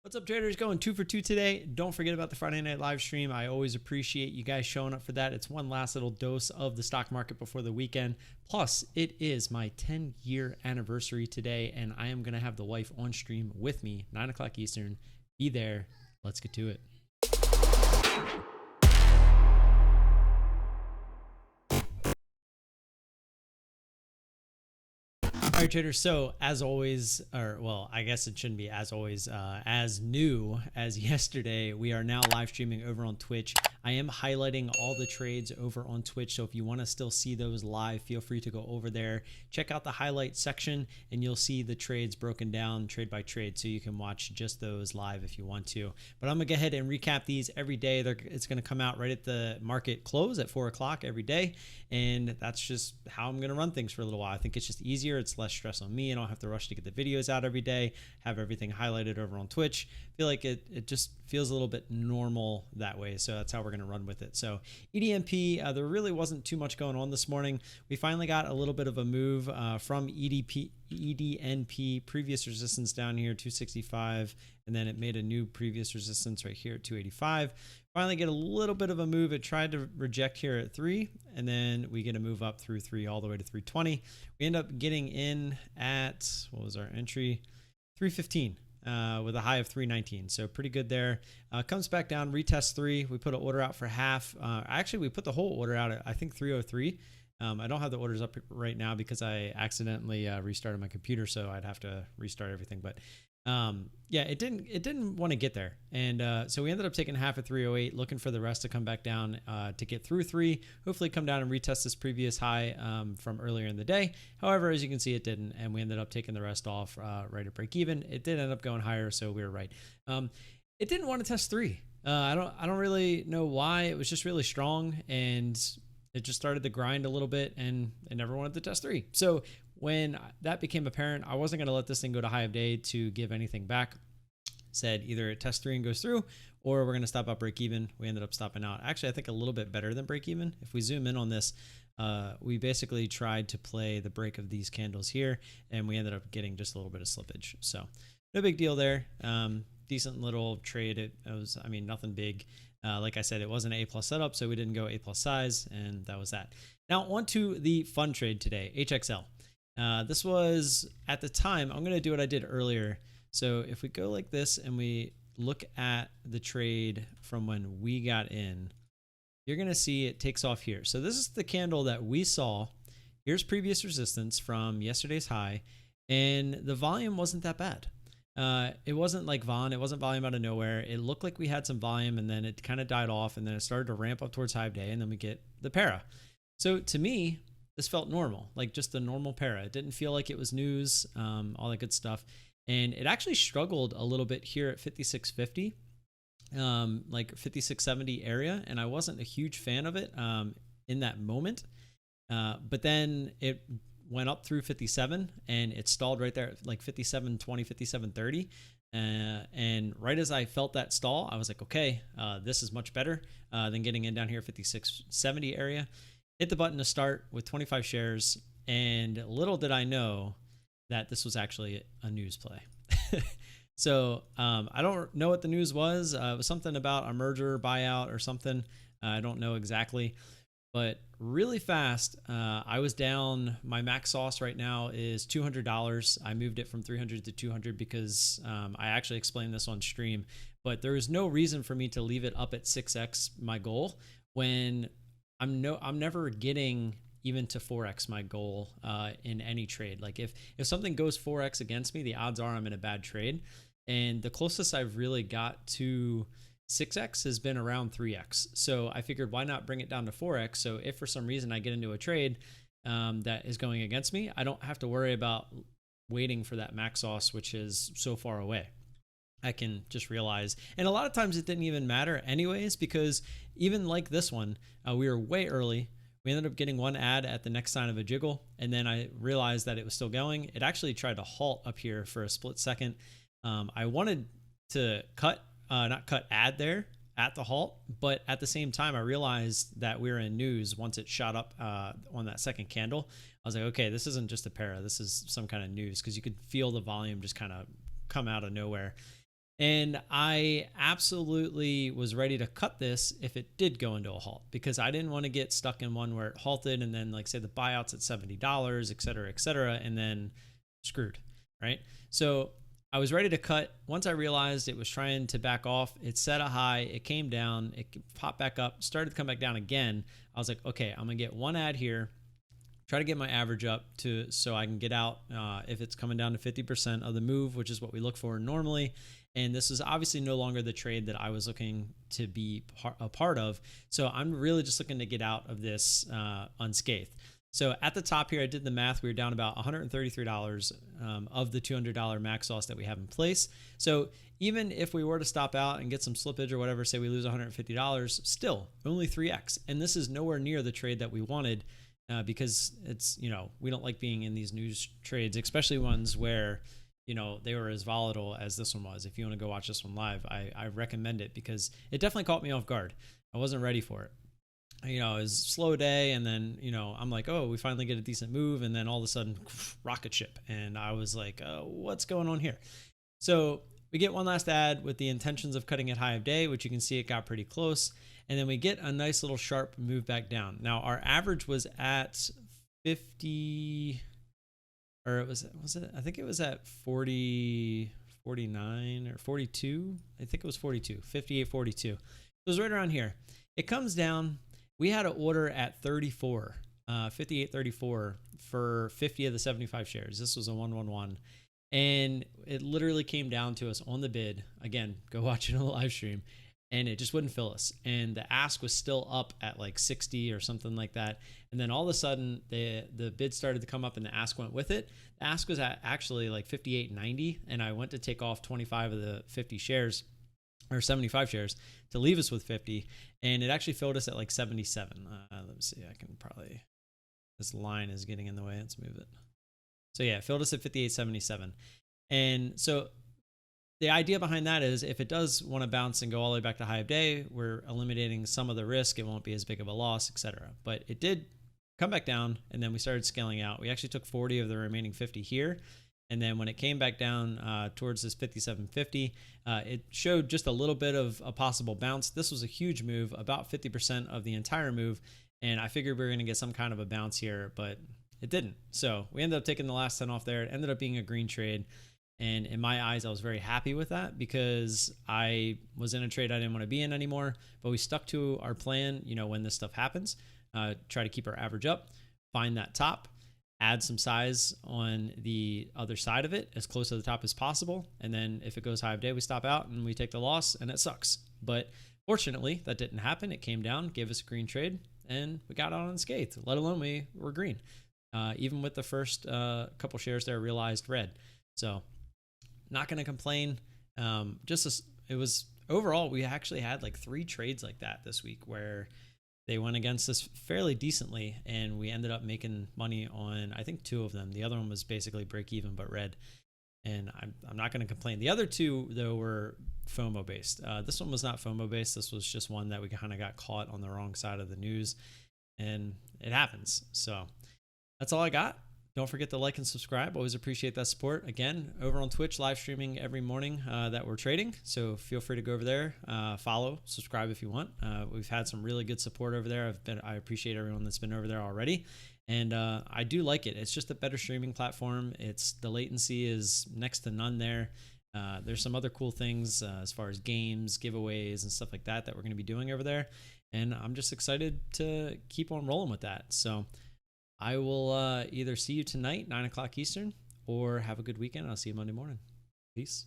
What's up, traders? Going 2 for 2 today. Don't forget about the Friday night live stream. I always appreciate you guys showing up for that. It's one last little dose of the stock market before the weekend. Plus, it is my 10-year anniversary today, and I am going to have the wife on stream with me, 9 o'clock Eastern. Be there. Let's get to it. All right, traders. So as always, or well, I guess it shouldn't be as always, as new as yesterday, we are now live streaming over on Twitch. I am highlighting all the trades over on Twitch. So if you want to still see those live, feel free to go over there, check out the highlight section, and you'll see the trades broken down trade by trade. So you can watch just those live if you want to. But I'm gonna go ahead and recap these every day. It's gonna come out right at the market close at 4 o'clock every day. And that's just how I'm gonna run things for a little while. I think it's just easier. It's less stress on me. I don't have to rush to get the videos out every day, have everything highlighted over on Twitch. I feel like it just feels a little bit normal that way. So that's how we're going to run with it. So ENDP, there really wasn't too much going on this morning. We finally got a little bit of a move from EDNP, previous resistance down here, 265, and then it made a new previous resistance right here at 285. Finally get a little bit of a move. It tried to reject here at 3, and then we get a move up through 3 all the way to 320. We end up getting in at, what was our entry? 315 with a high of 319. So pretty good there. Comes back down, retest 3. We put an order out for half. Actually, we put the whole order out at, I think, 303. I don't have the orders up right now because I accidentally restarted my computer, so I'd have to restart everything. But yeah, it didn't want to get there, and so we ended up taking half at 308, looking for the rest to come back down to get through 3, hopefully come down and retest this previous high from earlier in the day. However, as you can see, it didn't, and we ended up taking the rest off right at break even. It did end up going higher, so we were right. It didn't want to test 3. I don't really know why. It was just really strong, and it just started to grind a little bit, and it never wanted to test 3. So when that became apparent, I wasn't going to let this thing go to high of day to give anything back. Said either it tests 3 and goes through, or we're going to stop at break even. We ended up stopping out. Actually, I think a little bit better than break even. If we zoom in on this, we basically tried to play the break of these candles here, and we ended up getting just a little bit of slippage. So no big deal there. Decent little trade. It was, I mean, nothing big. Like I said, it wasn't an A+ setup, so we didn't go A+ size, and that was that. Now on to the fun trade today, HXL. This was, at the time, I'm going to do what I did earlier. So if we go like this and we look at the trade from when we got in, you're going to see it takes off here. So this is the candle that we saw. Here's previous resistance from yesterday's high, and the volume wasn't that bad. It wasn't like Vaughn. It wasn't volume out of nowhere. It looked like we had some volume, and then it kind of died off, and then it started to ramp up towards high of day, and then we get the para. So to me, this felt normal, like just a normal para. It didn't feel like it was news, all that good stuff. And it actually struggled a little bit here at 5650, like 5670 area. And I wasn't a huge fan of it in that moment. But then it went up through 57 and it stalled right there at like 5720, 5730. And right as I felt that stall, I was like, okay, this is much better than getting in down here at 5670 area. Hit the button to start with 25 shares, and little did I know that this was actually a news play. So I don't know what the news was. It was something about a merger, buyout, or something. I don't know exactly, but really fast, I was down. My max sauce right now is $200. I moved it from 300 to 200 because I actually explained this on stream, but there is no reason for me to leave it up at 6x my goal when I'm never getting even to 4x my goal in any trade. Like if something goes 4x against me, the odds are I'm in a bad trade. And the closest I've really got to 6x has been around 3x. So I figured, why not bring it down to 4x? So if for some reason I get into a trade that is going against me, I don't have to worry about waiting for that max sauce, which is so far away. I can just realize, and a lot of times it didn't even matter anyways, because even like this one, we were way early. We ended up getting one ad at the next sign of a jiggle, and then I realized that it was still going. It actually tried to halt up here for a split second. I wanted to not cut ad there at the halt, but at the same time, I realized that we were in news once it shot up on that second candle. I was like, okay, this isn't just a para. This is some kind of news, because you could feel the volume just kind of come out of nowhere. And I absolutely was ready to cut this if it did go into a halt, because I didn't want to get stuck in one where it halted and then, like, say the buyout's at $70, et cetera, and then screwed, right? So I was ready to cut. Once I realized it was trying to back off, it set a high, it came down, it popped back up, started to come back down again. I was like, okay, I'm gonna get one ad here, try to get my average up to so I can get out if it's coming down to 50% of the move, which is what we look for normally. And this is obviously no longer the trade that I was looking to be a part of. So I'm really just looking to get out of this unscathed. So at the top here, I did the math. We were down about $133 of the $200 max loss that we have in place. So even if we were to stop out and get some slippage or whatever, say we lose $150, still only 3x. And this is nowhere near the trade that we wanted. Because it's, we don't like being in these news trades, especially ones where, they were as volatile as this one was. If you want to go watch this one live, I recommend it because it definitely caught me off guard. I wasn't ready for it. It was a slow day. And then, I'm like, oh, we finally get a decent move. And then all of a sudden, rocket ship. And I was like, what's going on here? So we get one last ad with the intentions of cutting at high of day, which you can see it got pretty close. And then we get a nice little sharp move back down. Now our average was at 50, or was it? I think it was at 40, 49 or 42. I think it was 42, 58, 42. It was right around here. It comes down. We had an order at 34, 58, 34 for 50 of the 75 shares. This was a 111. And it literally came down to us on the bid. Again, go watch it on the live stream. And it just wouldn't fill us. And the ask was still up at like 60 or something like that. And then all of a sudden, the bid started to come up and the ask went with it. The ask was at actually like 58.90. And I went to take off 25 of the 50 shares or 75 shares to leave us with 50. And it actually filled us at like 77. Let me see. I can probably, this line is getting in the way. Let's move it. So yeah, it filled us at 58.77. And so the idea behind that is if it does want to bounce and go all the way back to high of day, we're eliminating some of the risk. It won't be as big of a loss, etc. But it did come back down, and then we started scaling out. We actually took 40 of the remaining 50 here. And then when it came back down towards this 57.50, it showed just a little bit of a possible bounce. This was a huge move, about 50% of the entire move. And I figured we were going to get some kind of a bounce here, but it didn't. So we ended up taking the last 10 off there. It ended up being a green trade. And in my eyes, I was very happy with that because I was in a trade I didn't want to be in anymore. But we stuck to our plan, when this stuff happens, try to keep our average up, find that top, add some size on the other side of it as close to the top as possible. And then if it goes high of day, we stop out and we take the loss, and it sucks. But fortunately, that didn't happen. It came down, gave us a green trade, and we got out unscathed, let alone we were green. Even with the first couple shares there realized red. So not going to complain. It was overall, we actually had like 3 trades like that this week where they went against us fairly decently, and we ended up making money on, I think, 2 of them. The other one was basically break even, but red. And I'm not going to complain. The other 2, though, were FOMO based. This one was not FOMO based. This was just one that we kind of got caught on the wrong side of the news, and it happens. So that's all I got. Don't forget to like and subscribe. Always appreciate that support. Again, over on Twitch, live streaming every morning that we're trading. So feel free to go over there, follow, subscribe if you want. We've had some really good support over there. I appreciate everyone that's been over there already. And I do like it. It's just a better streaming platform. The latency is next to none there. There's some other cool things as far as games, giveaways, and stuff like that we're going to be doing over there. And I'm just excited to keep on rolling with that. So I will either see you tonight, 9 o'clock Eastern, or have a good weekend. I'll see you Monday morning. Peace.